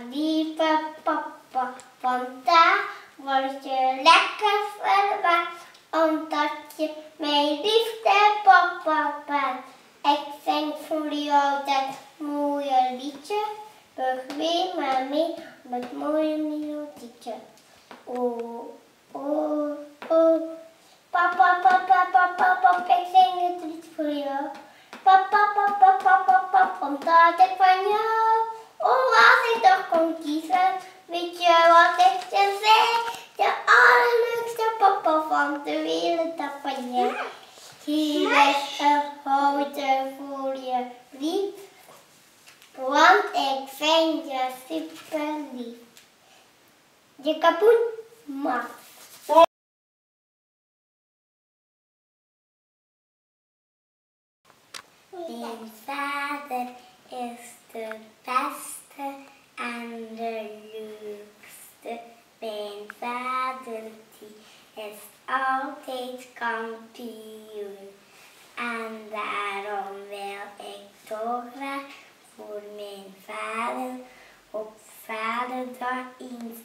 lieve papa, want daar word je lekker verwend, omdat je mijn liefste papa bent. Ik zing voor jou dat mooie liedje, begrijp maar mee met mooie melodietje. Oh, oh, oh, papa, papa, papa, papa, ik zing het lied voor jou. Papa, papa, papa, papa, omdat ik van jou. Oh, als ik toch kon kiezen, weet je wat ik je zeg? De allerleukste papa van de wereld, dat ben jij. Hier is een houten voor je lief, want ik vind je super lief. Je kapoen, maar. Mijn vader is de beste en de leukste. Mijn vader die is altijd kampioen. En daarom wil ik toch graag voor mijn vader op Vaderdag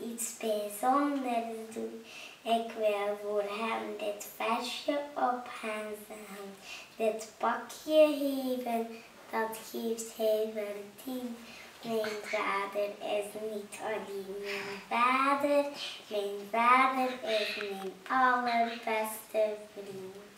iets bijzonders doen. Ik wil voor hem dit vestje op hem zetten, dit pakje geven, dat geeft hij verdient. Mijn vader is niet alleen mijn vader is mijn allerbeste vriend.